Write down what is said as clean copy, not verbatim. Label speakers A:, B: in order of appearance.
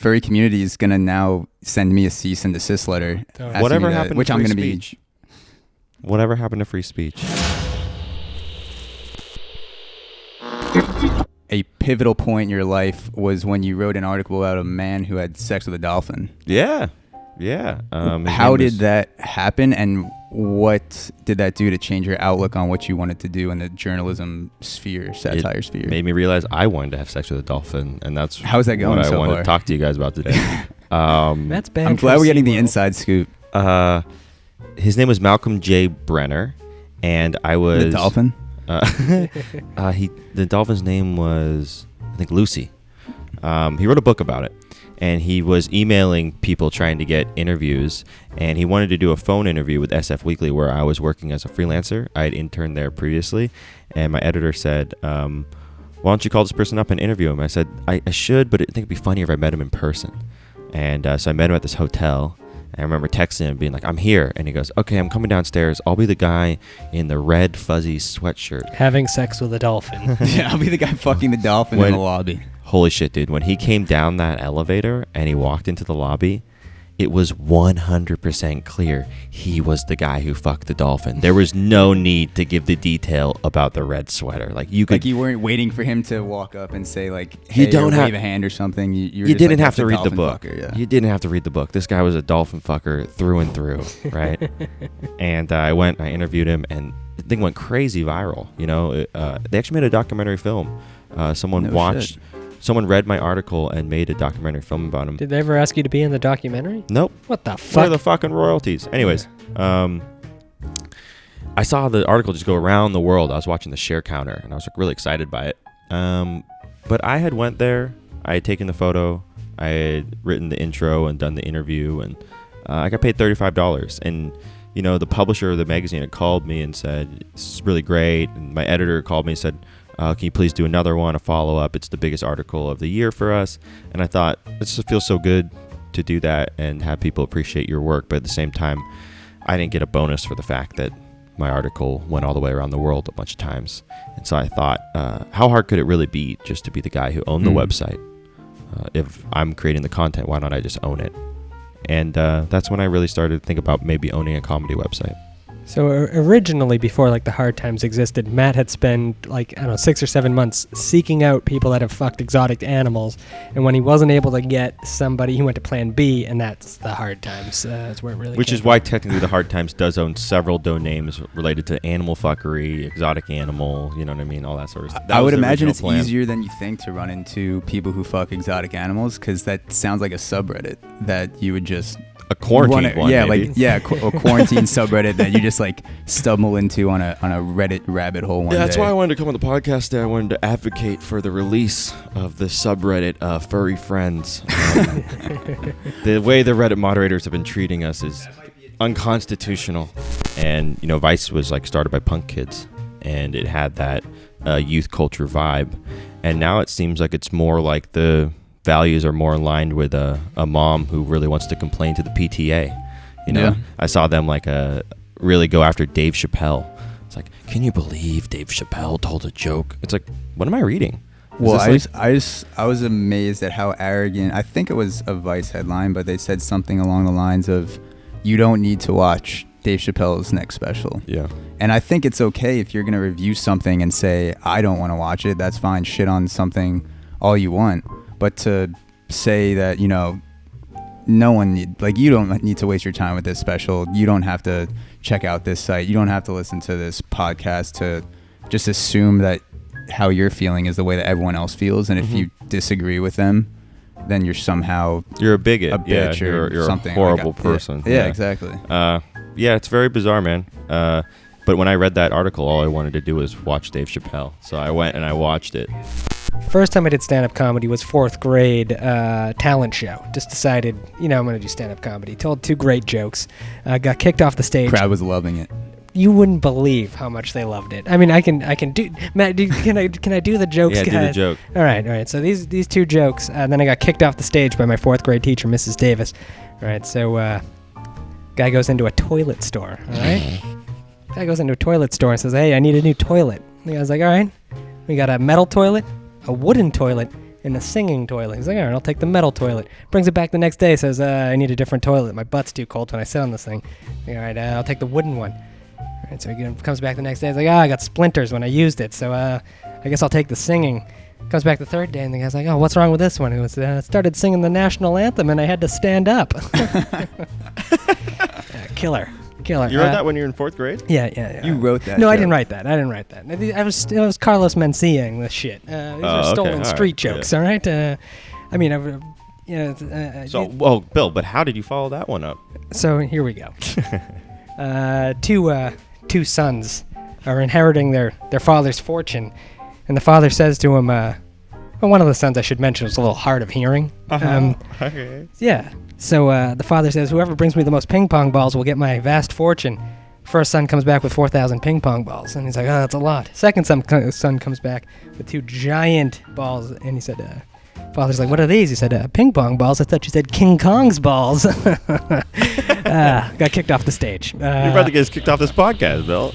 A: furry community is gonna now send me a cease and desist letter.
B: Whatever happened
A: which
B: to
A: I'm
B: free
A: gonna
B: speech? Whatever happened to free speech?
A: A pivotal point in your life was when you wrote an article about a man who had sex with a dolphin.
B: Yeah.
A: How did that happen, and what did that do to change your outlook on what you wanted to do in the journalism sphere, satire sphere?
B: Made me realize I wanted to have sex with a dolphin, and that's
A: how's that going
B: what
A: so
B: I wanted
A: far?
B: to talk to you guys about today.
C: That's bad.
A: I'm glad we're getting the inside scoop.
B: His name was Malcolm J. Brenner, and I was
A: The dolphin.
B: The dolphin's name was, I think, Lucy. He wrote a book about it, and he was emailing people trying to get interviews, and he wanted to do a phone interview with SF Weekly, where I was working as a freelancer. I had interned there previously, and my editor said, why don't you call this person up and interview him? I said, I should, but I think it'd be funnier if I met him in person. And so I met him at this hotel. I remember texting him, being like, I'm here. And he goes, okay, I'm coming downstairs. I'll be the guy in the red fuzzy sweatshirt.
C: Having sex with a dolphin.
A: Yeah, I'll be the guy fucking the dolphin in the lobby.
B: Holy shit, dude. When he came down that elevator and he walked into the lobby, it was 100% clear he was the guy who fucked the dolphin. There was no need to give the detail about the red sweater. Like you weren't
A: waiting for him to walk up and say like, hey,
B: you don't
A: wave a hand or something.
B: You didn't have to read the book.
A: Fucker, yeah.
B: You didn't have to read the book. This guy was a dolphin fucker through and through, right? And I interviewed him, and the thing went crazy viral. You know, they actually made a documentary film. Someone read my article and made a documentary film about him.
C: Did they ever ask you to be in the documentary?
B: Nope.
C: What the fuck?
B: What are the fucking royalties? Anyways, I saw the article just go around the world. I was watching the share counter, and I was like really excited by it. But I had went there. I had taken the photo. I had written the intro and done the interview, and I got paid $35. And you know, the publisher of the magazine had called me and said, "This is really great." And my editor called me and said, can you please do another one, a follow-up? It's the biggest article of the year for us. And I thought, it just feels so good to do that and have people appreciate your work. But at the same time, I didn't get a bonus for the fact that my article went all the way around the world a bunch of times. And so I thought, how hard could it really be just to be the guy who owned the website? If I'm creating the content, why don't I just own it? And that's when I really started to think about maybe owning a comedy website.
C: So originally, before like the Hard Times existed, Matt had spent like, I don't know, 6 or 7 months seeking out people that have fucked exotic animals. And when he wasn't able to get somebody, he went to Plan B, and that's the Hard Times. That's where it really
B: Which
C: came
B: is why technically the Hard Times does own several domains related to animal fuckery, exotic animal, you know what I mean, all that sort of stuff.
A: I would imagine it's easier than you think to run into people who fuck exotic animals, because that sounds like a subreddit that you would just...
B: A quarantine one,
A: yeah,
B: maybe.
A: like a quarantine subreddit that you just like stumble into on a Reddit rabbit hole one day.
B: That's why I wanted to come on the podcast today. I wanted to advocate for the release of the subreddit Furry Friends. The way the Reddit moderators have been treating us is unconstitutional. And you know, Vice was like started by punk kids, and it had that youth culture vibe. And now it seems like it's more like the values are more aligned with a mom who really wants to complain to the PTA. You know, I saw them like really go after Dave Chappelle. It's like, can you believe Dave Chappelle told a joke? It's like, what am I reading?
A: Well, I was amazed at how arrogant. I think it was a Vice headline, but they said something along the lines of, "You don't need to watch Dave Chappelle's next special."
B: Yeah.
A: And I think it's okay if you're gonna review something and say, "I don't want to watch it." That's fine. Shit on something all you want. But to say that, you know, you don't need to waste your time with this special. You don't have to check out this site. You don't have to listen to this podcast to just assume that how you're feeling is the way that everyone else feels. And if you disagree with them, then you're a
B: bigot,
A: a bitch, or
B: you're
A: something.
B: a horrible person.
A: Yeah, exactly.
B: It's very bizarre, man. But when I read that article, all I wanted to do was watch Dave Chappelle. So I went and I watched it.
C: First time I did stand-up comedy was 4th grade talent show. Just decided, you know, I'm going to do stand-up comedy. Told 2 great jokes. Got kicked off the stage.
A: Crowd was loving it.
C: You wouldn't believe how much they loved it. I mean, I can do. Matt, can I do the jokes?
B: Yeah, do the joke.
C: All right. So these 2 jokes, and then I got kicked off the stage by my 4th grade teacher, Mrs. Davis. All right. So guy goes into a toilet store. All right. Guy goes into a toilet store and says, "Hey, I need a new toilet." And the guy's like, "All right. We got a metal toilet, a wooden toilet, in the singing toilet. He's like, all right, I'll take the metal toilet. Brings it back the next day, says, I need a different toilet. My butt's too cold when I sit on this thing. All right, I'll take the wooden one. All right, so he comes back the next day. He's like, I got splinters when I used it, so I guess I'll take the singing. Comes back the third day, and the guy's like, oh, what's wrong with this one? He goes, started singing the national anthem, and I had to stand up. Killer.
B: You wrote that when you were in 4th grade?
C: Yeah.
A: You wrote that?
C: No,
A: joke.
C: I didn't write that. It was Carlos Menciaing this shit. These are stolen street jokes, all right?
B: Well, Bill, but how did you follow that one up?
C: So here we go. Two sons are inheriting their father's fortune, and the father says to him, one of the sons I should mention was a little hard of hearing.
B: Okay.
C: Yeah. So the father says, whoever brings me the most ping pong balls will get my vast fortune. First son comes back with 4,000 ping pong balls. And he's like, oh, that's a lot. Second son comes back with 2 giant balls. And he said, father's like, what are these? He said, ping pong balls. I thought you said King Kong's balls. Got kicked off the stage.
B: You're about to get us kicked off this podcast, Bill.